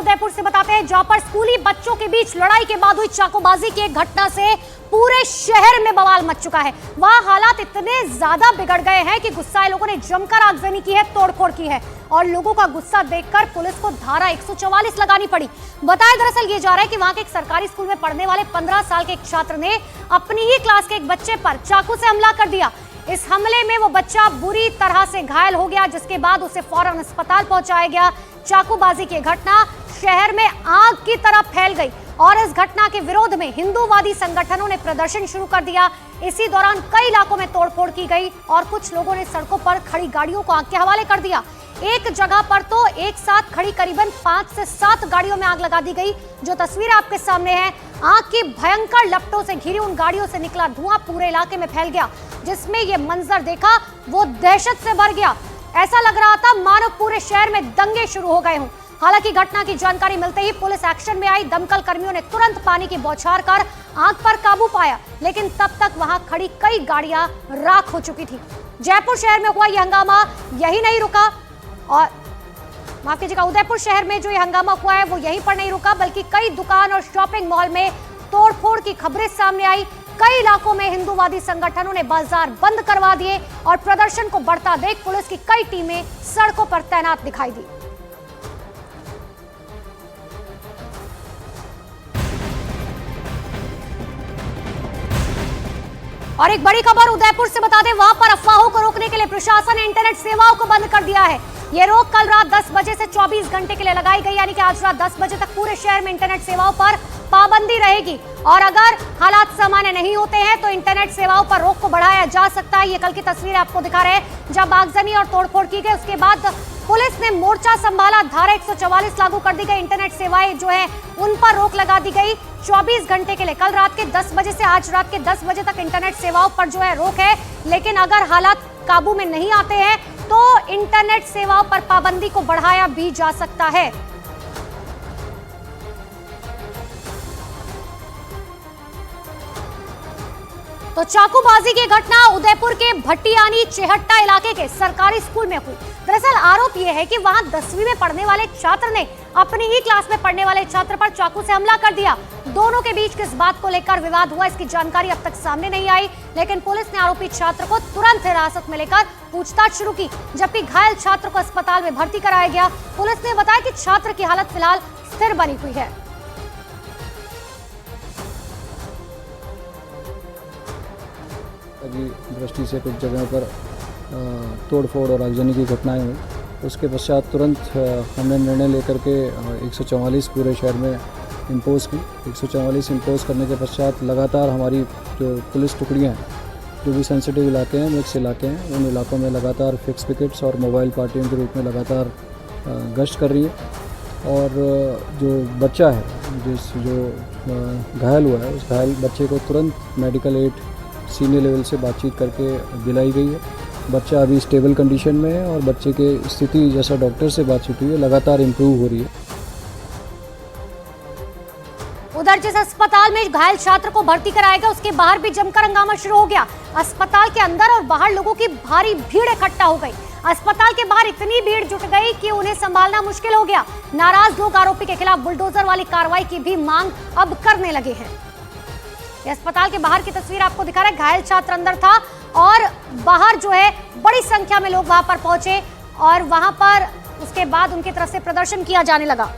उदयपुर से बताते हैं, जहां पर स्कूली बच्चों के बीच लड़ाई के बाद हुई चाकूबाजी की एक घटना से पूरे शहर में बवाल मच चुका है। वहां हालात इतने ज्यादा बिगड़ गए हैं कि गुस्साए लोगों ने जमकर आगजनी की है, तोड़फोड़ की है और लोगों का गुस्सा देखकर पुलिस को धारा 144 लगानी पड़ी। बताया दरअसल ये जा रहा है कि वहां के एक सरकारी स्कूल में पढ़ने वाले 15 साल के एक छात्र ने अपनी ही क्लास के एक बच्चे पर चाकू से हमला कर दिया। इस हमले में वो बच्चा बुरी तरह से घायल हो गया, जिसके बाद उसे फौरन अस्पताल पहुंचाया गया। चाकूबाजी की घटना शहर में आग की तरह फैल गई और इस घटना के विरोध में हिंदूवादी संगठनों ने प्रदर्शन शुरू कर दिया। इसी दौरान कई इलाकों में तोड़फोड़ की गई और कुछ लोगों ने सड़कों पर खड़ी गाड़ियों को आग के हवाले कर दिया। एक जगह पर तो एक साथ खड़ी करीबन 5 से 7 गाड़ियों में आग लगा दी गई। जो तस्वीर आपके सामने है, आग की भयंकर लपटों से घिरी उन गाड़ियों से निकला धुआं पूरे इलाके में फैल गया। जिसमें ये मंजर देखा वो दहशत से भर गया। ऐसा लग रहा था मानो पूरे शहर में दंगे शुरू हो गए हों। हालांकि घटना की जानकारी मिलते ही पुलिस एक्शन में आई। दमकल कर्मियों ने तुरंत पानी की बौछार कर आग पर काबू पाया, लेकिन तब तक वहां खड़ी कई गाड़ियां राख हो चुकी थी। जयपुर शहर में हुआ यह हंगामा यही नहीं रुका और माफ कीजिएगा, उदयपुर शहर में जो ये हंगामा हुआ है वो यहीं पर नहीं रुका, बल्कि कई दुकान और शॉपिंग मॉल में तोड़फोड़ की खबरें सामने आई। कई इलाकों में हिंदूवादी संगठनों ने बाजार बंद करवा दिए और प्रदर्शन को बढ़ता देख पुलिस की कई टीमें सड़कों पर तैनात दिखाई दी। और एक बड़ी खबर उदयपुर से बता दें, वहां पर अफवाहों को रोकने के लिए प्रशासन ने इंटरनेट सेवाओं को बंद कर दिया है। ये रोक कल रात 10 बजे से 24 घंटे के लिए लगाई गई, यानी कि आज रात 10 बजे तक पूरे शहर में इंटरनेट सेवाओं पर पाबंदी रहेगी और अगर हालात सामान्य नहीं होते हैं तो इंटरनेट सेवाओं पर रोक को बढ़ाया जा सकता है। ये कल की तस्वीर आपको दिखा रहे हैं, जब आगजनी और तोड़फोड़ की गई उसके बाद पुलिस ने मोर्चा संभाला, धारा 144 लागू कर दी गई। इंटरनेट सेवाएं जो है उन पर रोक लगा दी गई 24 घंटे के लिए। कल रात के 10 बजे से आज रात के 10 बजे तक इंटरनेट सेवाओं पर जो है रोक है, लेकिन अगर हालात काबू में नहीं आते हैं तो इंटरनेट सेवाओं पर पाबंदी को बढ़ाया भी जा सकता है। तो चाकूबाजी की घटना उदयपुर के भट्टियानी चेहट्टा इलाके के सरकारी स्कूल में हुई। दरअसल आरोप यह है कि वहां 10वीं में पढ़ने वाले छात्र ने अपनी ही क्लास में पढ़ने वाले छात्र पर चाकू से हमला कर दिया। दोनों के बीच किस बात को लेकर विवाद हुआ, इसकी जानकारी अब तक सामने नहीं आई, लेकिन पुलिस ने आरोपी छात्र को तुरंत हिरासत में लेकर पूछताछ शुरू की, जबकि घायल छात्र को अस्पताल में भर्ती कराया गया। पुलिस ने बताया कि छात्र की हालत फिलहाल स्थिर बनी हुई है। दृष्टि से कुछ जगहों पर तोड़फोड़ और आगजनी की घटनाएं हुई। उसके पश्चात तुरंत हमने निर्णय लेकर के 144 पूरे शहर में इम्पोज़ की। 144 इम्पोज़ करने के पश्चात लगातार हमारी जो पुलिस टुकड़ियां हैं, जो भी सेंसिटिव इलाके हैं, मिक्स इलाके हैं, उन इलाकों में लगातार फिक्स पिकेट्स और मोबाइल पार्टियों के रूप में लगातार गश्त कर रही है। और जो बच्चा है जो घायल हुआ है, उस घायल बच्चे को तुरंत मेडिकल एड सीनियर लेवल से बातचीत करके दिलाई गई है। बच्चा अभी स्टेबल कंडीशन में है और बच्चे की स्थिति जैसा डॉक्टर से बातचीत हुई है लगातार इम्प्रूव हो रही है। उधर जिस अस्पताल में घायल छात्र को भर्ती कराया गया उसके बाहर भी जमकर हंगामा शुरू हो गया। अस्पताल के अंदर और बाहर लोगों की भारी भीड़ इकट्ठा हो गई। अस्पताल के बाहर इतनी भीड़ जुट गई कि उन्हें संभालना मुश्किल हो गया। नाराज लोग आरोपी के खिलाफ बुलडोजर वाली कार्रवाई की भी मांग अब करने लगे हैं। अस्पताल के बाहर की तस्वीर आपको दिखा रहा है, घायल छात्र अंदर था और बाहर जो है बड़ी संख्या में लोग वहां पर पहुंचे और वहां पर उसके बाद उनकी तरफ से प्रदर्शन किया जाने लगा।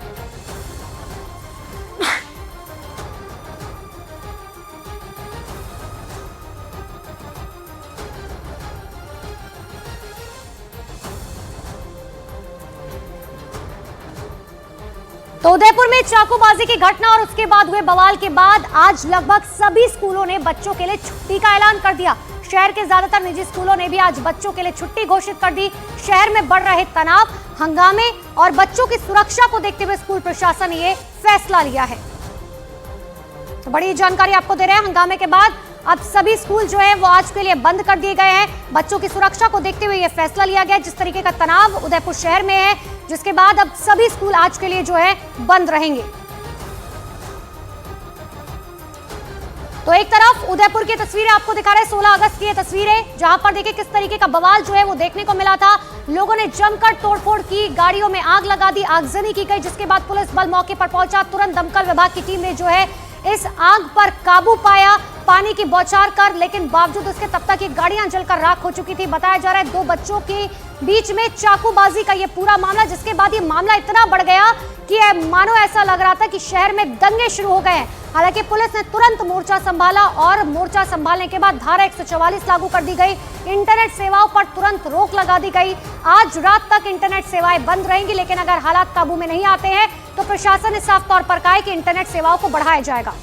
तो उदयपुर में चाकूबाजी की घटना और उसके बाद हुए बवाल के बाद आज लगभग सभी स्कूलों ने बच्चों के लिए छुट्टी का ऐलान कर दिया। शहर के ज्यादातर निजी स्कूलों ने भी आज बच्चों के लिए छुट्टी घोषित कर दी। शहर में बढ़ रहे तनाव, हंगामे और बच्चों की सुरक्षा को देखते हुए स्कूल प्रशासन ने ये फैसला लिया है। तो बड़ी जानकारी आपको दे रहे हैं, हंगामे के बाद अब सभी स्कूल जो है वो आज के लिए बंद कर दिए गए हैं। बच्चों की सुरक्षा को देखते हुए यह फैसला लिया गया। जिस तरीके का तनाव उदयपुर शहर में है, जिसके बाद अब सभी स्कूल आज के लिए जो है बंद रहेंगे। तो एक तरफ उदयपुर की तस्वीरें आपको दिखा रहे हैं, 16 अगस्त की ये तस्वीरें, जहां पर देखिए किस तरीके का बवाल जो है वो देखने को मिला था। लोगों ने जमकर तोड़फोड़ की, गाड़ियों में आग लगा दी, आगजनी की गई, जिसके बाद पुलिस बल मौके पर पहुंचा। तुरंत दमकल विभाग की टीम ने जो है इस आग पर काबू पाया, पानी की बौछार कर, लेकिन बावजूद इसके तब तक ये गाड़ियां जलकर राख हो चुकी थी। बताया जा रहा है 2 बच्चों के बीच में चाकूबाजी का ये पूरा मामला, जिसके बाद ये मामला इतना बढ़ गया कि मानो ऐसा लग रहा था कि शहर में दंगे शुरू हो गए हैं। हालांकि पुलिस ने तुरंत मोर्चा संभाला और मोर्चा संभालने के बाद धारा 144 लागू कर दी गई। इंटरनेट सेवाओं पर तुरंत रोक लगा दी गई। आज रात तक इंटरनेट सेवाएं बंद रहेंगी, लेकिन अगर हालात काबू में नहीं आते हैं तो प्रशासन ने साफ तौर पर कहा है कि इंटरनेट सेवाओं को बढ़ाया जाएगा।